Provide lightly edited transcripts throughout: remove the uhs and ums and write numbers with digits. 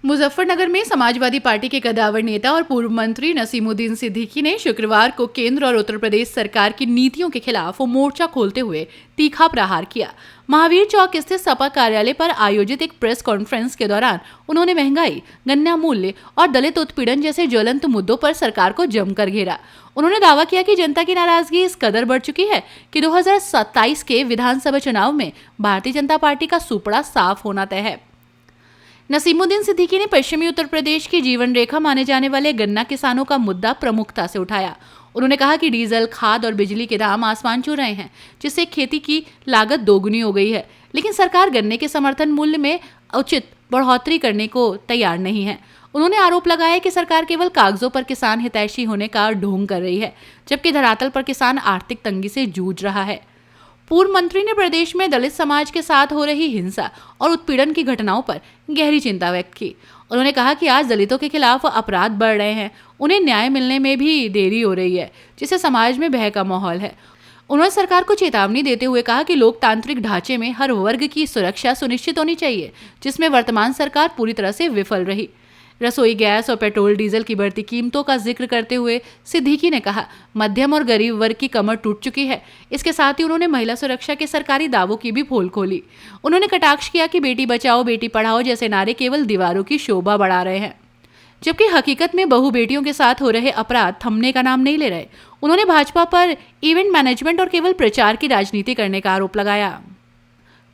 मुजफ्फरनगर में समाजवादी पार्टी के कद्दावर नेता और पूर्व मंत्री नसीमुद्दीन सिद्दीकी ने शुक्रवार को केंद्र और उत्तर प्रदेश सरकार की नीतियों के खिलाफ मोर्चा खोलते हुए तीखा प्रहार किया। महावीर चौक स्थित सपा कार्यालय पर आयोजित एक प्रेस कॉन्फ्रेंस के दौरान उन्होंने महंगाई, गन्ना मूल्य और दलित उत्पीड़न जैसे ज्वलंत मुद्दों पर सरकार को जमकर घेरा। उन्होंने दावा किया कि जनता की नाराजगी इस कदर बढ़ चुकी है कि 2027 के विधानसभा चुनाव में भारतीय जनता पार्टी का सुपड़ा साफ होना तय है। नसीमुद्दीन सिद्दीकी ने पश्चिमी उत्तर प्रदेश की जीवन रेखा माने जाने वाले गन्ना किसानों का मुद्दा प्रमुखता से उठाया। उन्होंने कहा कि डीजल, खाद और बिजली के दाम आसमान छू रहे हैं, जिससे खेती की लागत दोगुनी हो गई है, लेकिन सरकार गन्ने के समर्थन मूल्य में उचित बढ़ोतरी करने को तैयार नहीं है। उन्होंने आरोप लगाया कि सरकार केवल कागजों पर किसान हितैषी होने का ढोंग कर रही है, जबकि धरातल पर किसान आर्थिक तंगी से जूझ रहा है। पूर्व मंत्री ने प्रदेश में दलित समाज के साथ हो रही हिंसा और उत्पीड़न की घटनाओं पर गहरी चिंता व्यक्त की। उन्होंने कहा कि आज दलितों के खिलाफ अपराध बढ़ रहे हैं, उन्हें न्याय मिलने में भी देरी हो रही है, जिससे समाज में भय का माहौल है। उन्होंने सरकार को चेतावनी देते हुए कहा कि लोकतांत्रिक ढांचे में हर वर्ग की सुरक्षा सुनिश्चित होनी चाहिए, जिसमें वर्तमान सरकार पूरी तरह से विफल रही। रसोई गैस और पेट्रोल डीजल की बढ़ती कीमतों का जिक्र करते हुए सिद्दीकी ने कहा, मध्यम और गरीब वर्ग की कमर टूट चुकी है। इसके साथ ही उन्होंने महिला सुरक्षा के सरकारी दावों की भी पोल खोली। उन्होंने कटाक्ष किया कि बेटी बचाओ बेटी पढ़ाओ जैसे नारे केवल दीवारों की शोभा बढ़ा रहे हैं, जबकि हकीकत में बहु बेटियों के साथ हो रहे अपराध थमने का नाम नहीं ले रहे। उन्होंने भाजपा पर इवेंट मैनेजमेंट और केवल प्रचार की राजनीति करने का आरोप लगाया।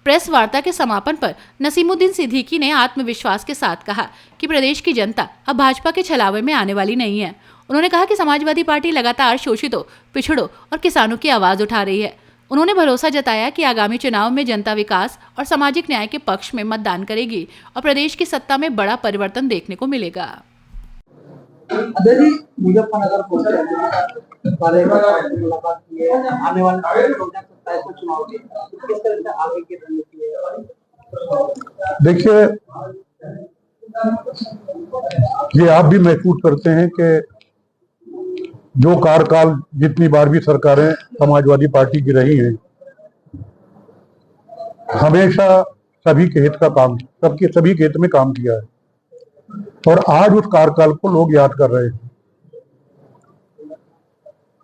प्रेस वार्ता के समापन पर नसीमुद्दीन सिद्दीकी ने आत्मविश्वास के साथ कहा कि प्रदेश की जनता अब भाजपा के छलावे में आने वाली नहीं है। उन्होंने कहा कि समाजवादी पार्टी लगातार शोषितों, पिछड़ों और किसानों की आवाज उठा रही है। उन्होंने भरोसा जताया कि आगामी चुनाव में जनता विकास और सामाजिक न्याय के पक्ष में मतदान करेगी और प्रदेश की सत्ता में बड़ा परिवर्तन देखने को मिलेगा। मुजफ्फरनगर आने वाले चुनाव की किस तरह से आगे की रणनीति है? देखिए, ये आप भी महसूस करते हैं कि जो कार्यकाल जितनी बार भी सरकारें समाजवादी पार्टी की रही हैं, हमेशा सभी के हित का काम, सभी के हित में काम किया है और आज उस कार्यकाल को लोग याद कर रहे हैं।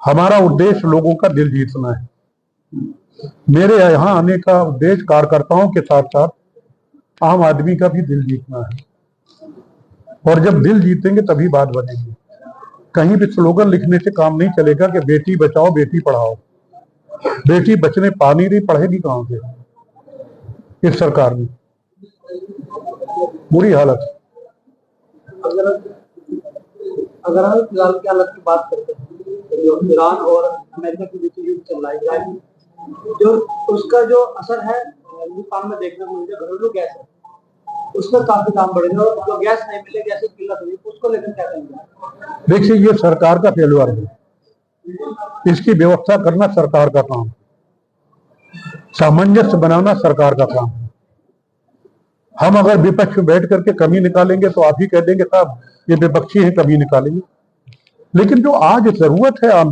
हमारा उद्देश्य लोगों का दिल जीतना है। मेरे यहाँ आने का उद्देश्य कार्यकर्ताओं के साथ साथ आम आदमी का भी दिल जीतना है, और जब दिल जीतेंगे तभी बात बनेगी। कहीं भी स्लोगन लिखने से काम नहीं चलेगा कि बेटी बचाओ बेटी पढ़ाओ। बेटी बचने पानी नहीं, पढ़ेगी कहां से? इस सरकार में बुरी हालत। अगर हम फिलहाल की हालत की बात करते हैं, जो ईरान और अमेरिका के बीच युद्ध चल रहा है, जो उसका जो असर है हिंदुस्तान में देखने को मिलता है। घरेलू गैस है, उस पर काफी दाम बढ़ेगा और जो गैस नहीं मिले, गैस की किल्लत हुई, उसको लेकर क्या करेंगे? देखिए, ये सरकार का फेल्यूर है। इसकी व्यवस्था करना सरकार का काम, सामंजस्य बनाना सरकार का काम है। हम अगर विपक्ष में बैठ करके कमी निकालेंगे तो आप ही कह देंगे साहब ये विपक्षी है, कमी निकालेंगे। लेकिन जो आज जरूरत है आम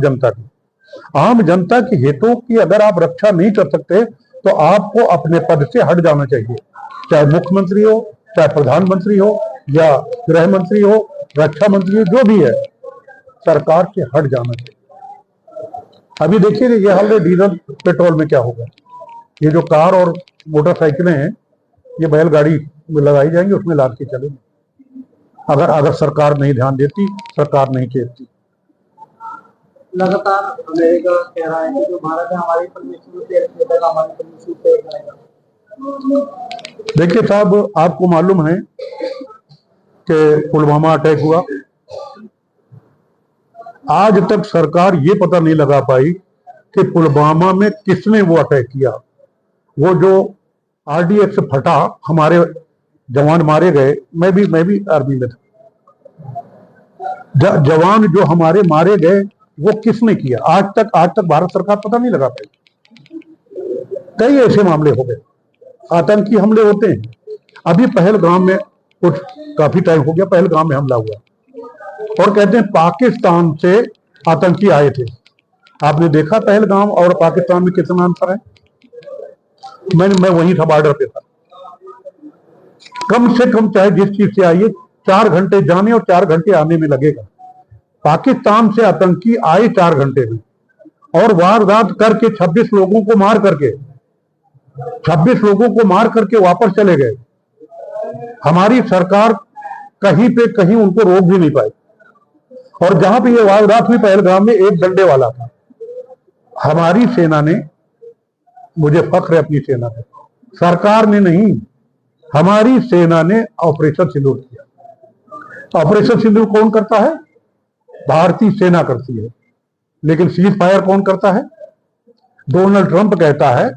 जनता की हितों की अगर आप रक्षा नहीं कर सकते तो आपको अपने पद से हट जाना चाहिए। चाहे मुख्यमंत्री हो, चाहे प्रधानमंत्री हो, या गृह मंत्री हो, रक्षा मंत्री हो, जो भी है, सरकार से हट जाना चाहिए। अभी देखिए ये हाल है डीजल पेट्रोल में क्या होगा। ये जो कार और मोटरसाइकिलें हैं, ये बैलगाड़ी में लगाई जाएंगी, उसमें लाद के चलेंगे। अगर सरकार नहीं ध्यान देती, सरकार नहीं चेतती। लगातार अमेरिका कह रहा है कि जो भारत है हमारी परमिशन देगा, हमारी परमिशन देगा। देखिए साहब, आपको मालूम है कि पुलवामा अटैक हुआ। आज तक सरकार ये पता नहीं लगा पाई कि पुलवामा में किसने वो अटैक किया। वो जो RDX फटा, हमारे जवान मारे गए। मैं भी आर्मी में था। जवान जो हमारे मारे गए वो किसने किया, आज तक भारत सरकार पता नहीं लगा पाई। कई ऐसे मामले हो गए, आतंकी हमले होते हैं। अभी पहलगाम में कुछ काफी टाइम हो गया, पहलगाम में हमला हुआ और कहते हैं पाकिस्तान से आतंकी आए थे। आपने देखा पहलगाम और पाकिस्तान में कितना अंतर है? मैं वहीं था, बॉर्डर पे था। कम से कम चाहे जिस चीज से आइए, 4 घंटे जाने और 4 घंटे आने में लगेगा। पाकिस्तान से आतंकी आए 4 घंटे में और वारदात करके 26 लोगों को मार करके वापस चले गए। हमारी सरकार कहीं पे कहीं उनको रोक भी नहीं पाई। और जहां पे ये वारदात हुई पहलगाम में, एक डंडे वाला था। हमारी सेना ने, मुझे फख्र है अपनी सेना पे, सरकार ने नहीं, हमारी सेना ने ऑपरेशन सिंदूर किया। ऑपरेशन सिंदूर कौन करता है? भारतीय सेना करती है। लेकिन सीज फायर कौन करता है? डोनाल्ड ट्रंप कहता है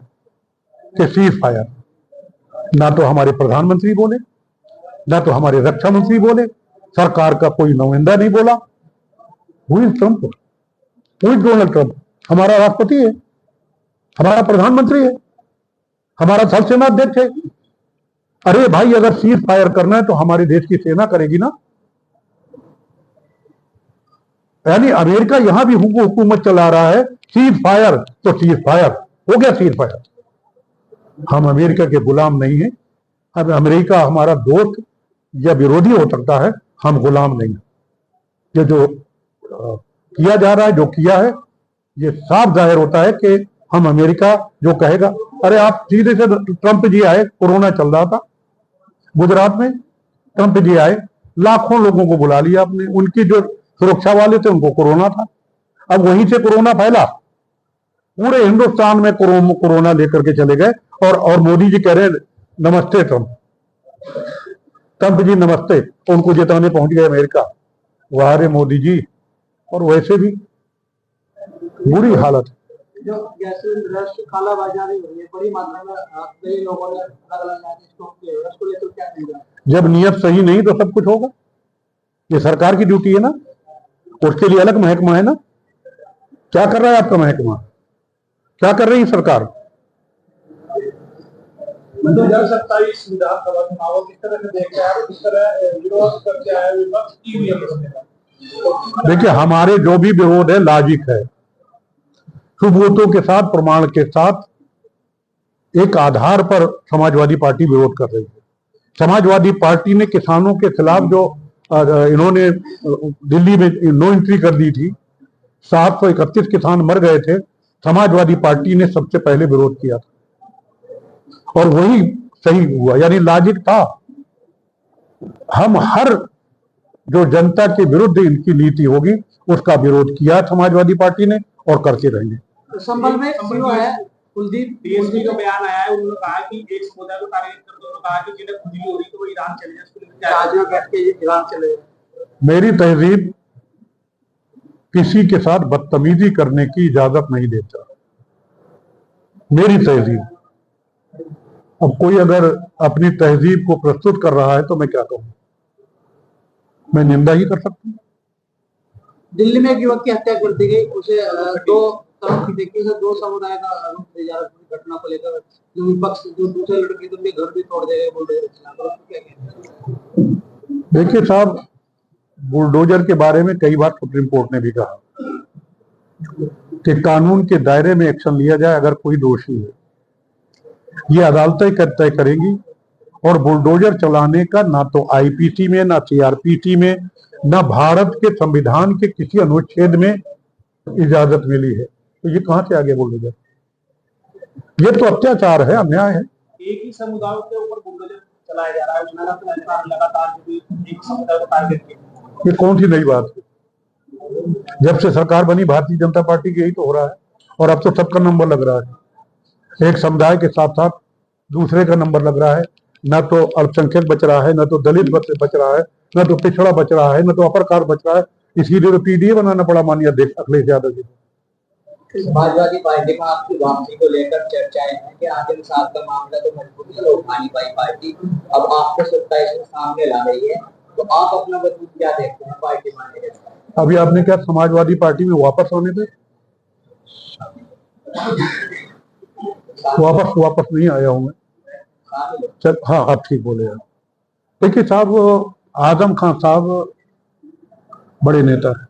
कि सीज फायर। ना तो हमारे प्रधानमंत्री बोले, ना तो हमारे रक्षा मंत्री बोले, सरकार का कोई नुमाइंदा नहीं बोला। Who is Trump? Who is Donald Trump? हमारा राष्ट्रपति है, हमारा प्रधानमंत्री है, हमारा थल सेना अध्यक्ष है। अरे भाई, अगर सीज फायर करना है तो हमारे देश की सेना करेगी ना। यानी अमेरिका यहां भी हुकूमत चला रहा है, सीज फायर तो सीज फायर हो गया, सीज फायर। हम अमेरिका के गुलाम नहीं है। अब अमेरिका हमारा दोस्त या विरोधी हो सकता है, हम गुलाम नहीं। ये जो किया जा रहा है, जो किया है, ये साफ जाहिर होता है कि हम अमेरिका जो कहेगा। अरे आप सीधे से, ट्रंप जी आए, कोरोना चल रहा था गुजरात में, ट्रंप जी आए, लाखों लोगों को बुला लिया आपने। उनकी जो सुरक्षा वाले थे उनको कोरोना था। अब वहीं से कोरोना फैला, पूरे हिंदुस्तान में कोरोना लेकर के चले गए। और मोदी जी कह रहे नमस्ते ट्रंप, ट्रंप जी नमस्ते, उनको जिताने पहुंच गए अमेरिका। वाह रे मोदी जी। और वैसे भी बुरी हालत है। जो गैस सिलेंडर कालाबाजारी हुई है बड़ी मात्रा में, कई लोगों ने अलग अलग स्टॉक किए हुए, उसको लेकर क्या कहेंगे? जब नियत सही नहीं तो सब कुछ होगा। ये सरकार की ड्यूटी है ना, उसके लिए अलग महकमा है ना। क्या कर रहा है आपका महकमा? क्या कर रही है सरकार? मतलब 2027 विधानसभा चुनाव किस तरह से देख रहे हैं, किस तरह विरोध करके आए विपक्ष की हुई है? देखिए, हमारे जो भी विरोध है लॉजिक है, सबूतों के साथ, प्रमाण के साथ, एक आधार पर समाजवादी पार्टी विरोध कर रही है। समाजवादी पार्टी ने किसानों के खिलाफ जो इन्होंने दिल्ली में नो एंट्री कर दी थी, 731 किसान मर गए थे, समाजवादी पार्टी ने सबसे पहले विरोध किया था और वही सही हुआ, यानी लॉजिक था। हम हर जो जनता के विरुद्ध इनकी नीति होगी उसका विरोध किया समाजवादी पार्टी ने और करके रहेंगे। संभल में सीओ है कुलदीप, डीएसपी का बयान आया है, उन्होंने कहा कि एक समुदाय को टारगेट करते हुए कहा कि जिन्हें खुजली हो रही तो वो ईरान चले जाए, उसको लेकर आज में बैठ के ईरान चले जाए। मेरी तहजीब किसी के साथ बदतमीजी करने की इजाजत नहीं देता, मेरी तहजीब। अब कोई अगर अपनी तहजीब को प्रस्तुत कर रहा है तो मैं क्या कहूँ, मैं निंदा ही कर सकता हूँ। दिल्ली में एक युवक की हत्या कर दी गई, उसे दो तरफ की देखी से दो समुदाय का आरोप दिया घटना को लेकर, जो विपक्ष जो दूसरे लड़के तो उनके घर भी तोड़ देंगे बुलडोजर के खिलाफ, तो क्या कहेंगे? देखिए साहब, बुलडोजर के बारे में कई बार सुप्रीम कोर्ट ने भी कहा कि कानून के दायरे में एक्शन लिया जाए अगर कोई दोषी है, ये अदालतें तय करेंगी। और बुलडोजर चलाने का ना तो आईपीसी में, ना सीआरपीसी में, ना भारत के संविधान के किसी अनुच्छेद में इजाजत मिली है। तो ये कहां से आ गया बुलडोजर? ये तो अत्याचार है, अन्याय है। एक ही समुदाय के ऊपर बुलडोजर चलाया जा रहा है, उसमें लगातार एक समुदाय को टारगेट किया। ये कौन सी नई बात है? जब से सरकार बनी भारतीय जनता पार्टी की यही तो हो रहा है। और अब तो सबका नंबर लग रहा है, एक समुदाय के साथ साथ दूसरे का नंबर लग रहा है। न तो अल्पसंख्यक बच रहा है, न तो दलित बच रहा है, न तो पिछड़ा बच रहा है, न तो अपर कास्ट बच रहा है। इसीलिए तो पीडीए बनाना पड़ा माननीय अध्यक्ष अखिलेश यादव जी। समाजवादी पार्टी में आपकी वापसी को लेकर चर्चाएं हैं कि आजम साहब का मामला तो मजबूती से उठा नहीं पाई पार्टी, अब आपको 27 में सामने ला रही है, तो आप अपना वजूद क्या देखते हैं पार्टी मानने के? अभी आपने क्या समाजवादी पार्टी में वापस आने पे? वापस नहीं आया हूं मैं। चल हाँ, आप ठीक बोले यार। देखिए साहब, आजम खान साहब बड़े नेता है,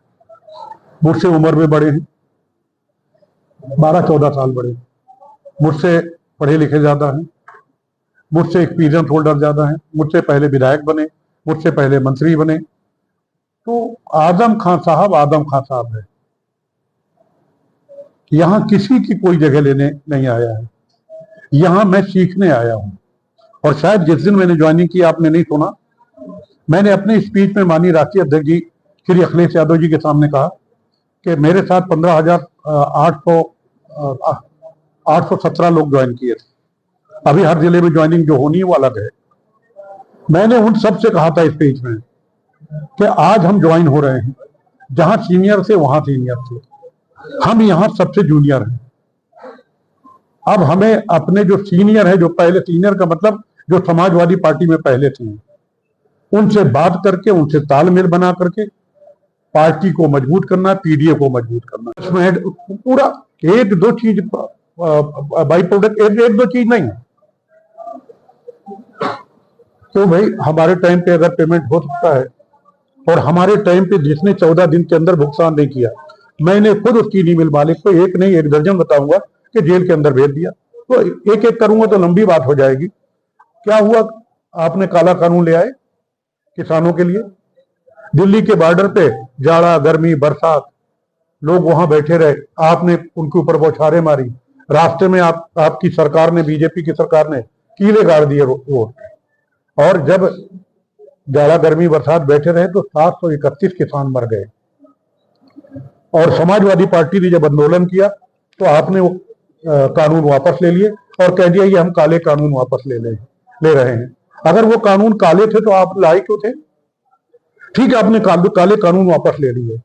मुझसे उम्र में बड़े हैं, 12-14 साल बड़े, मुझसे पढ़े लिखे ज्यादा हैं, मुझसे एक्सपीरियंस होल्डर ज्यादा हैं, मुझसे पहले विधायक बने, मुझसे पहले मंत्री बने। तो आदम खान साहब है, यहां किसी की कोई जगह लेने नहीं आया है, यहां मैं सीखने आया हूं। और शायद जिस दिन मैंने ज्वाइनिंग की आपने नहीं सुना, मैंने अपने स्पीच में माननीय राष्ट्रीय अध्यक्ष जी श्री अखिलेश यादव जी के सामने कहा कि मेरे साथ 15,817 लोग ज्वाइन किए थे। अभी हर जिले में ज्वाइनिंग जो होनी है वो अलग है। मैंने उन सब से कहा था स्पीच में कि आज हम ज्वाइन हो रहे हैं, जहां सीनियर थे वहां सीनियर थे, हम यहां सबसे जूनियर हैं। अब हमें अपने जो सीनियर है, जो पहले सीनियर का मतलब जो समाजवादी पार्टी में पहले थे, उनसे बात करके, उनसे तालमेल बना करके पार्टी को मजबूत करना, पीडीए को मजबूत करना। इसमें पूरा एक दो चीज बाई प्रोडक्ट, एक दो चीज नहीं है। तो भाई हमारे टाइम पे अगर पेमेंट हो सकता है, और हमारे टाइम पे जिसने 14 दिन के अंदर भुगतान नहीं किया, मैंने खुद उसकी ईमेल मालिक को एक नहीं 1 दर्जन बताऊंगा कि जेल के अंदर भेज दिया। तो एक एक करूंगा तो लंबी बात हो जाएगी। क्या हुआ, आपने काला कानून ले आए किसानों के लिए। दिल्ली के बॉर्डर पे जाड़ा, गर्मी, बरसात, लोग वहां बैठे रहे, आपने उनके ऊपर बौछारें मारी। रास्ते में आपकी सरकार ने, बीजेपी की सरकार ने कीले गाड़ दिए रोड। और जब जाड़ा, गर्मी, बरसात बैठे रहे तो 731 किसान मर गए। और समाजवादी पार्टी ने जब आंदोलन किया तो आपने वो कानून वापस ले लिए और कह दिया ये हम काले कानून वापस ले रहे हैं। अगर वो कानून काले थे तो आप लाए क्यों थे? ठीक है, आपने काले कानून वापस ले लिए।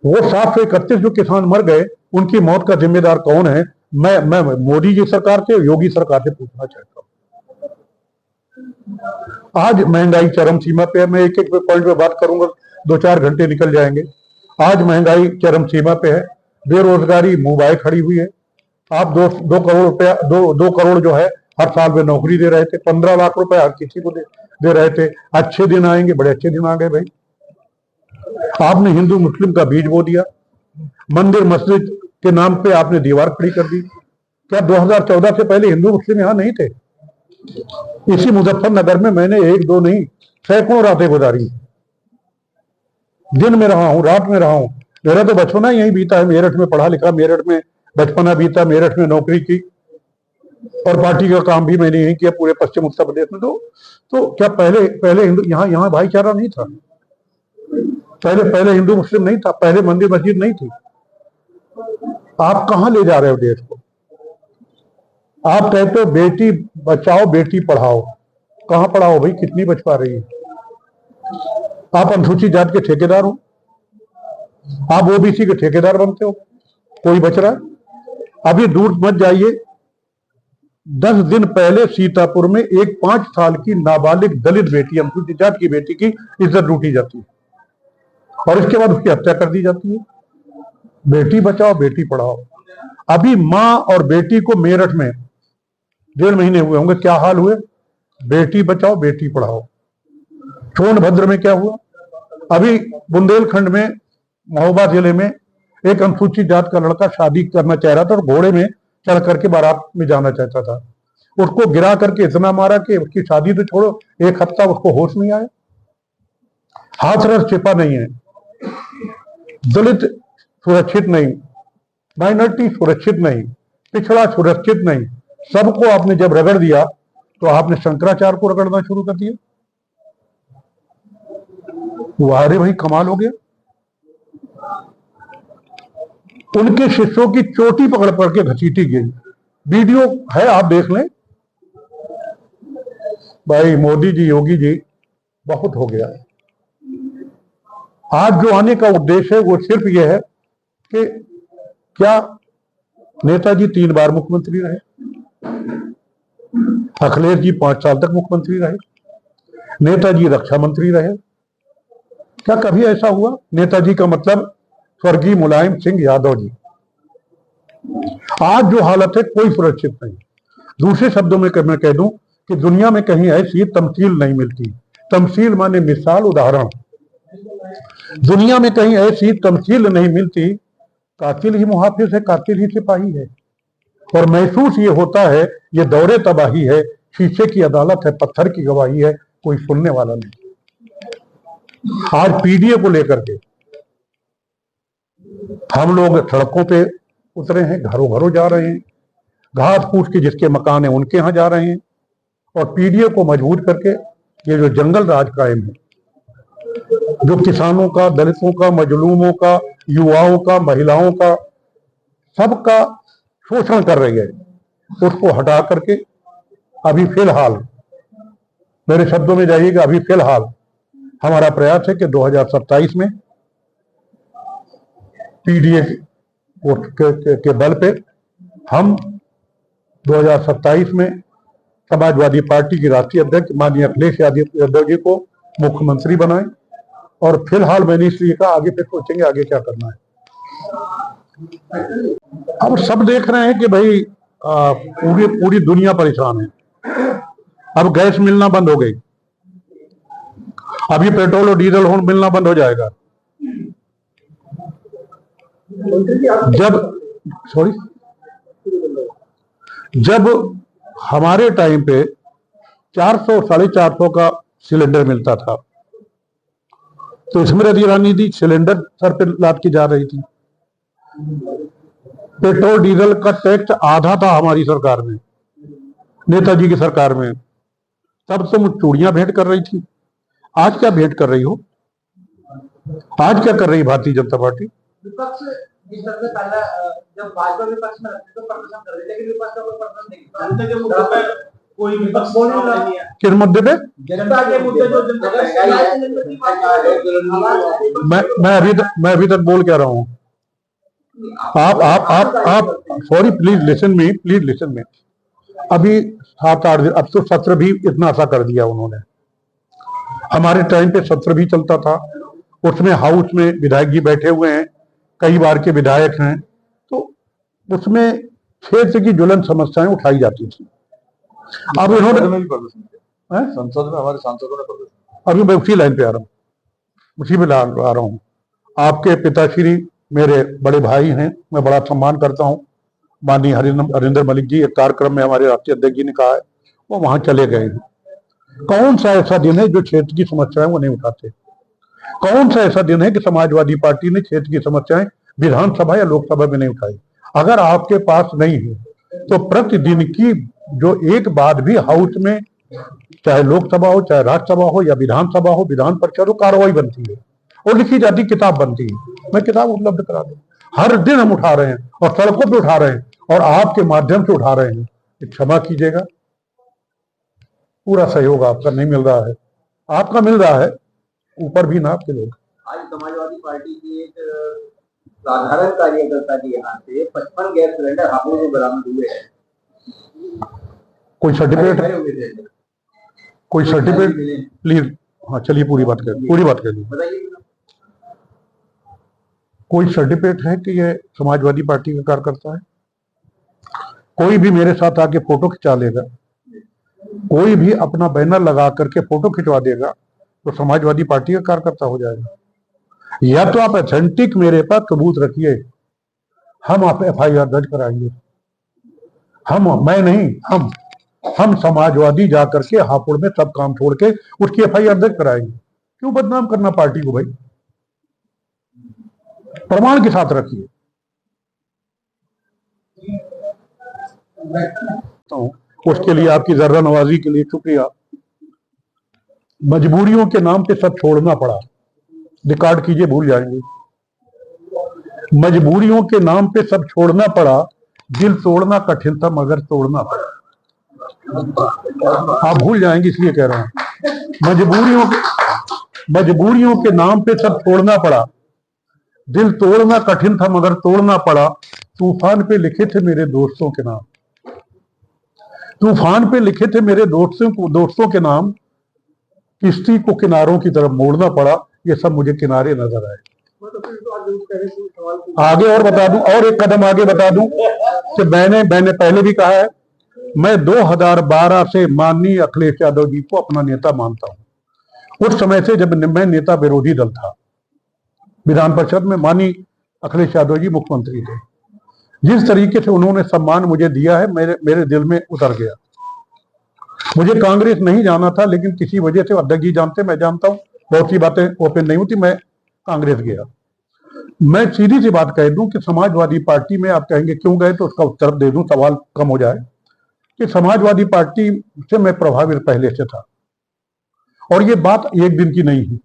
वो 731 जो किसान मर गए, उनकी मौत का जिम्मेदार कौन है? मैं मोदी जी सरकार से, योगी सरकार से पूछना चाहता हूं। आज महंगाई चरम सीमा पे है। मैं एक एक पॉइंट पे बात करूंगा, 2-4 घंटे निकल जाएंगे। आज महंगाई चरम सीमा पे है, बेरोजगारी मुंह बाए खड़ी हुई है। आप 2 करोड़ रुपया 2 करोड़ जो है हर साल में नौकरी दे रहे थे, 15 लाख रुपए हर किसी को दे रहे थे। अच्छे दिन आएंगे, बड़े अच्छे दिन आ गए भाई। आपने हिंदू मुस्लिम का बीज बो दिया, मंदिर मस्जिद के नाम पे आपने दीवार खड़ी कर दी। क्या 2014 से पहले हिंदू मुस्लिम यहां नहीं थे? इसी मुजफ्फरनगर में मैंने 1-2 नहीं, सैकड़ों रातें गुजारी। दिन में रहा हूं, रात में रहा हूं। मेरा तो बचपना यही बीता है, मेरठ में पढ़ा लिखा, मेरठ में बचपना बीता, मेरठ में नौकरी की, और पार्टी का काम भी मैंने यही किया पूरे पश्चिम उत्तर प्रदेश में। तो क्या पहले हिंदू यहाँ भाईचारा नहीं था? पहले हिंदू मुस्लिम नहीं था? पहले मंदिर मस्जिद नहीं थी? आप कहां ले जा रहे हो देश को? आप कहते हो बेटी बचाओ बेटी पढ़ाओ, कहां पढ़ाओ भाई? कितनी बच पा रही है? आप अनुसूचित जाति के ठेकेदार हो, आप ओबीसी के ठेकेदार बनते हो, कोई बच रहा है? अभी दूर मत जाइए, 10 दिन पहले सीतापुर में एक 5 साल की नाबालिग दलित बेटी, अनुसूचित जाति की बेटी की इज्जत लूटी जाती है और इसके बाद उसकी हत्या कर दी जाती है। बेटी बचाओ बेटी पढ़ाओ। अभी मां और बेटी को मेरठ में 1.5 महीने हुए होंगे, क्या हाल हुए? बेटी बचाओ बेटी पढ़ाओ। सोनभद्र में क्या हुआ? अभी बुंदेलखंड में महोबा जिले में एक अनुसूचित जात का लड़का शादी करना चाह रहा था और घोड़े में चढ़ करके बारात में जाना चाहता था। उसको गिरा करके इतना मारा कि उसकी शादी तो छोड़ो, 1 हफ्ता उसको होश नहीं आया। हाथरस छिपा नहीं है, दलित सुरक्षित नहीं, माइनॉरिटी सुरक्षित नहीं, पिछड़ा सुरक्षित नहीं, सबको आपने जब रगड़ दिया तो आपने शंकराचार्य को रगड़ना शुरू कर दिया। वारे भाई कमाल हो गया। उनके शिष्यों की चोटी पकड़ पकड़ के घसीटी गई, वीडियो है, आप देख लें। भाई मोदी जी, योगी जी, बहुत हो गया। आज जो आने का उद्देश्य है वो सिर्फ यह है कि क्या नेताजी 3 बार मुख्यमंत्री रहे, अखिलेश जी 5 साल तक मुख्यमंत्री रहे, नेताजी रक्षा मंत्री रहे। क्या कभी ऐसा हुआ? नेताजी का मतलब स्वर्गीय मुलायम सिंह यादव जी। आज जो हालत है कोई सुरक्षित नहीं। दूसरे शब्दों में मैं कह दूं कि दुनिया में कहीं ऐसी तमसील नहीं मिलती। तमसील माने मिसाल, उदाहरण। दुनिया में कहीं ऐसी तमसील नहीं मिलती। कातिल ही मुहाफिज है, कातिल ही सिपाही है। और महसूस ये होता है ये दौरे तबाही है, शीशे की अदालत है, पत्थर की गवाही है, कोई सुनने वाला नहीं। आज पीडीए को लेकर के हम लोग सड़कों पे उतरे हैं, घरों घरों जा रहे हैं, घास फूस के जिसके मकान है उनके यहाँ जा रहे हैं, और पीडीए को मजबूर करके ये जो जंगल राज कायम है, जो किसानों का, दलितों का, मजलूमों का, युवाओं का, महिलाओं का, सबका शोषण कर रही है, उसको हटा करके अभी फिलहाल, मेरे शब्दों में जाइएगा, अभी फिलहाल हमारा प्रयास है कि 2027 में पीडीए के बल पे हम 2027 में समाजवादी पार्टी की राष्ट्रीय अध्यक्ष माननीय अखिलेश यादव जी को मुख्यमंत्री बनाएं। और फिलहाल मैंने इसलिए कहा, आगे फिर सोचेंगे आगे क्या करना है। अब सब देख रहे हैं कि भाई पूरी दुनिया परेशान है। अब गैस मिलना बंद हो गई, अभी पेट्रोल और डीजल मिलना बंद हो जाएगा। जब हमारे टाइम पे 400 450 का सिलेंडर मिलता था, तो स्मृति ईरानी थी, सिलेंडर सर पे लाद के जा रही थी। पेट्रोल डीजल का टैक्स आधा था हमारी सरकार में, नेताजी की सरकार में। तब तुम चूड़ियां भेंट कर रही थी, आज क्या भेंट कर रही हो? आज क्या कर रही भारतीय जनता पार्टी? विपक्ष जिस तरह से पहले जब भाजपा विपक्ष में रहते तो प्रदर्शन कर रहे, लेकिन विपक्ष का कोई प्रदर्शन नहीं, जनता के मुद्दे पर कोई विपक्ष बोल नहीं है। किस मुद्दे पे? जनता के मुद्दे जो जनता मैं अभी तक बोल क्या रहा हूं। आप सॉरी, प्लीज लिसन मी। अभी 7-8 दिन, अब तो सत्र भी इतना सा कर दिया उन्होंने। हमारे टाइम पे सत्र भी चलता था, उसमें हाउस में विधायक जी बैठे हुए हैं, कई बार के विधायक हैं, तो उसमें क्षेत्र की ज्वलंत समस्याएं उठाई जाती थी। अब इन्होंने संसद में हमारे सांसदों ने प्रदर्शन, अभी मैं उसी लाइन पे आ रहा हूँ, उसी में आ रहा हूँ। आपके पिताश्री मेरे बड़े भाई हैं, मैं बड़ा सम्मान करता हूँ। माननीय हरिंदर मलिक जी, एक कार्यक्रम में हमारे राष्ट्रीय अध्यक्ष जी ने कहा है, वो वहां चले गए हैं। कौन सा ऐसा दिन है जो क्षेत्र की समस्याएं वो नहीं उठाते? कौन सा ऐसा दिन है कि समाजवादी पार्टी ने क्षेत्र की समस्याएं विधानसभा या लोकसभा में नहीं उठाई? अगर आपके पास नहीं है तो प्रतिदिन की जो एक बात भी हाउस में, चाहे लोकसभा हो, चाहे राज्यसभा हो या विधानसभा हो, विधान परिषद हो, कार्रवाई बनती है और लिखी जाती किताब बनती है। मैं किताब उपलब्ध करा दूं। हर दिन हम उठा रहे हैं और सड़कों पे उठा रहे हैं और आपके माध्यम से उठा रहे हैं। क्षमा कीजिएगा, पूरा सहयोग आपका नहीं मिल रहा है, आपका मिल रहा है, ऊपर भी ना आपके लोग। आज समाजवादी पार्टी की एक साधारण कार्यकर्ता के यहाँ से 55 गैस सिलेंडर हापुड़ में बरामद हुए हैं। कोई सर्टिफिकेट, कोई सर्टिफिकेट प्लीज? हाँ चलिए, पूरी बात कर ली। बताइए, कोई सर्टिफिकेट है कि ये समाजवादी पार्टी का कार्यकर्ता है? कोई भी मेरे साथ आके फोटो खिंचा लेगा, कोई भी अपना बैनर लगा करके फोटो खिंचवा देगा तो समाजवादी पार्टी का कार्यकर्ता हो जाएगा। या तो आप ऑथेंटिक मेरे पास सबूत रखिए, हम आप FIR दर्ज कराएंगे। मैं नहीं, हम समाजवादी जाकर के हापुड़ में सब काम छोड़ के उसकी FIR दर्ज कराएंगे। क्यों बदनाम करना पार्टी को भाई? प्रमाण के साथ रखिए। तो उसके लिए, आपकी जर्रा नवाजी के लिए शुक्रिया। मजबूरियों के नाम पे सब छोड़ना पड़ा, रिकॉर्ड कीजिए, भूल जाएंगे। मजबूरियों के नाम पे सब छोड़ना पड़ा, दिल तोड़ना कठिन था मगर तोड़ना पड़ा। आप भूल जाएंगे इसलिए कह रहा हूं। मजबूरियों के नाम पे सब छोड़ना पड़ा, दिल तोड़ना कठिन था मगर तोड़ना पड़ा। तूफान पे लिखे थे मेरे दोस्तों के नाम, तूफान पे लिखे थे मेरे दोस्तों के नाम। किश्ती को किनारों की तरफ मोड़ना पड़ा, ये सब मुझे किनारे नजर आए। आगे और बता दूं, और एक कदम आगे बता दूं कि मैंने पहले भी कहा है, मैं 2012 से माननीय अखिलेश यादव जी को अपना नेता मानता हूं। उस समय से जब मैं नेता विरोधी दल था, विधान परिषद में माननीय अखिलेश यादव जी मुख्यमंत्री थे, जिस तरीके से उन्होंने सम्मान मुझे दिया है, मेरे दिल में उतर गया। मुझे कांग्रेस नहीं जाना था, लेकिन किसी वजह से अध्यक्ष जी जानते, मैं जानता हूं, बहुत सी बातें ओपन नहीं होती, मैं कांग्रेस गया। मैं सीधी सी बात कह दूं कि समाजवादी पार्टी में, आप कहेंगे क्यों गए, तो उसका उत्तर दे दूं, सवाल कम हो जाए, कि समाजवादी पार्टी से मैं प्रभावित पहले से था, और ये बात एक दिन की नहीं है।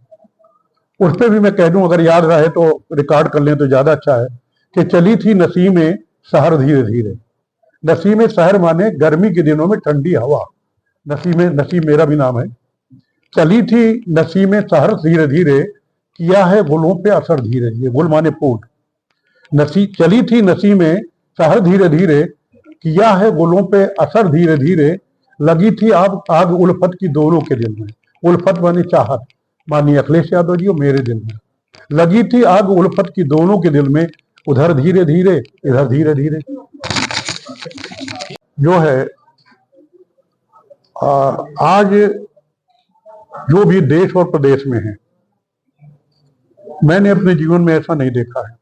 उस पर भी मैं कह दूं, अगर याद रहे तो रिकॉर्ड कर लें तो ज्यादा अच्छा है, कि चली थी नसीमें शहर धीरे धीरे। नसीमें शहर माने गर्मी के दिनों में ठंडी हवा, नसीम मेरा भी नाम है। चली थी नसीमें शहर धीरे धीरे, किया है गुलों पे असर धीरे धीरे, गुल माने फूल। चली थी नसीमें शहर धीरे धीरे, किया है गुलों पे असर धीरे धीरे, लगी थी आग उल्फत की दोनों के दिल में। उल्फत माने चाहत, माननीय अखिलेश यादव जी, मेरे दिल में लगी थी आग उल्फत की दोनों के दिल में, उधर धीरे धीरे इधर धीरे धीरे। जो है आज जो भी देश और प्रदेश में है, मैंने अपने जीवन में ऐसा नहीं देखा है।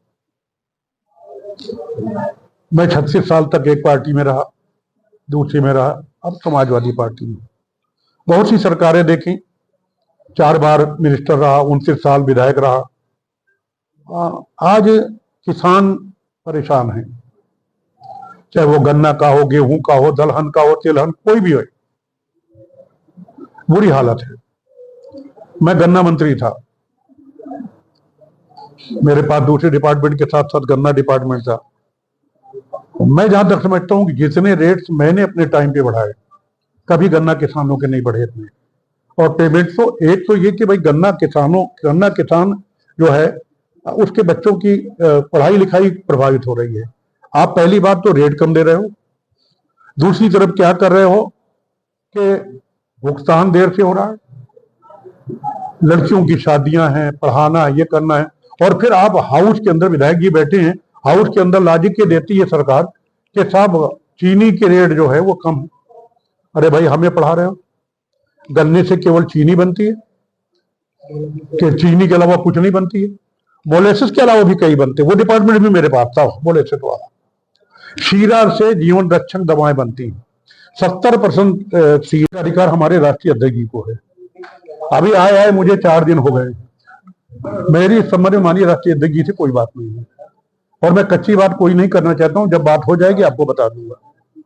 मैं 36 साल तक एक पार्टी में रहा, दूसरी में रहा, अब समाजवादी पार्टी में। बहुत सी सरकारें देखी, 4 बार मिनिस्टर रहा, 29 साल विधायक रहा। आज किसान परेशान है, चाहे वो गन्ना का हो, गेहूं का हो, दलहन का हो, तिलहन, कोई भी हो, बुरी हालत है। मैं गन्ना मंत्री था, मेरे पास दूसरे डिपार्टमेंट के साथ साथ गन्ना डिपार्टमेंट था। मैं जहां तक समझता हूं कि जितने रेट्स मैंने अपने टाइम पे बढ़ाए, कभी गन्ना किसानों के नहीं बढ़े इतने। और पेमेंट तो एक तो ये कि भाई गन्ना किसान जो है, उसके बच्चों की पढ़ाई लिखाई प्रभावित हो रही है। आप पहली बात तो रेट कम दे रहे हो, दूसरी तरफ क्या कर रहे हो कि भुगतान देर से हो रहा है, लड़कियों की शादियां हैं, पढ़ाना है, ये करना है, और फिर आप हाउस के अंदर, विधायक जी बैठे हैं, हाउस के अंदर लॉजिक के देती है सरकार कि साहब चीनी के रेट जो है वो कम है। अरे भाई, हमें पढ़ा रहे हो, गन्ने से केवल चीनी बनती है, कि चीनी के अलावा कुछ नहीं बनती है। मोलेसिस के अलावा भी कई बनते, वो डिपार्टमेंट भी मेरे पास था, मोलेसिस वाला। शीरा से जीवन रक्षक दवाएं बनती हैं। 70% शीरा का अधिकार हमारे राष्ट्रीय अध्यक्ष जी को है। अभी आए मुझे 4 दिन हो गए, मेरी इस संबंध में माननीय राष्ट्रीय अध्यक्ष जी से कोई बात नहीं है, और मैं कच्ची बात कोई नहीं करना चाहता हूं। जब बात हो जाएगी आपको बता दूंगा,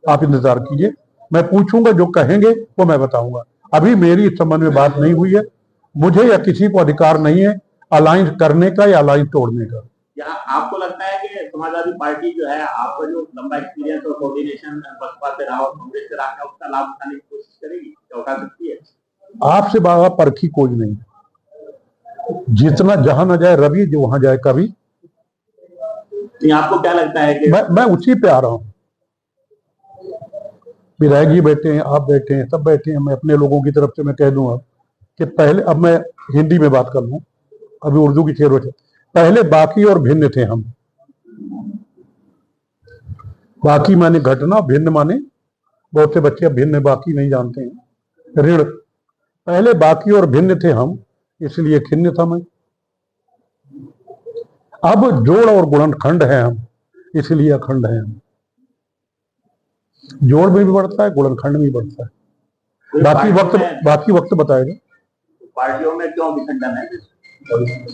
आप इंतजार कीजिए, मैं पूछूंगा, जो कहेंगे वो मैं बताऊंगा। अभी मेरी इस संबंध में बात नहीं हुई है, मुझे या किसी को अधिकार नहीं है अलायंस करने का या अलायंस तोड़ने का। क्या आपको लगता है कि समाजवादी पार्टी जो है, आपका जो लंबा एक्सपीरियंस और कोऑर्डिनेशन बसपा से रहा और कांग्रेस से रहा है, उसका लाभ उठाने की कोशिश करेगी, उठा सकती है? आपसे बाबा परखी कोई नहीं, जितना जहां न जाए रवि, जो वहां जाए कभी। आपको क्या लगता है कि मैं उसी पे आ रहा हूं। विधायक जी बैठे हैं, आप बैठे हैं, सब बैठे हैं। मैं अपने लोगों की तरफ से मैं कह दूंगा कि पहले, अब मैं हिंदी में बात कर लूं, अभी उर्दू की शेर है। पहले बाकी और भिन्न थे हम। बाकी माने घटना, भिन्न माने, बहुत से बच्चे अब भिन्न बाकी नहीं जानते हैं, ऋण। पहले बाकी और भिन्न थे हम, इसलिए खिन्न था मैं। अब जोड़ और गुणनखंड है हम, इसलिए अखंड है हम। जोड़ में भी बढ़ता है, गुणनखंड में भी बढ़ता है। बाकी वक्त बताएगा पार्टियों में क्यों विखंडन है?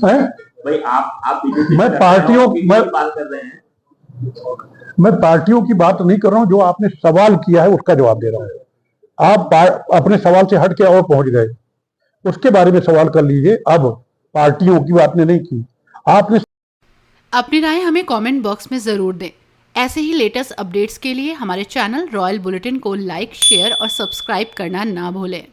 भाई आप मैं पार्टियों मैं बात कर रहे हैं, मैं पार्टियों की बात नहीं कर रहा हूं। जो आपने सवाल किया है उसका जवाब दे रहा हूं। आप अपने सवाल से हट के और पहुंच गए, उसके बारे में सवाल कर लीजिए। अब पार्टियों की बात नहीं की आपने। अपनी राय हमें कमेंट बॉक्स में जरूर दें। ऐसे ही लेटेस्ट अपडेट्स के लिए हमारे चैनल रॉयल बुलेटिन को लाइक, शेयर और सब्सक्राइब करना ना भूलें।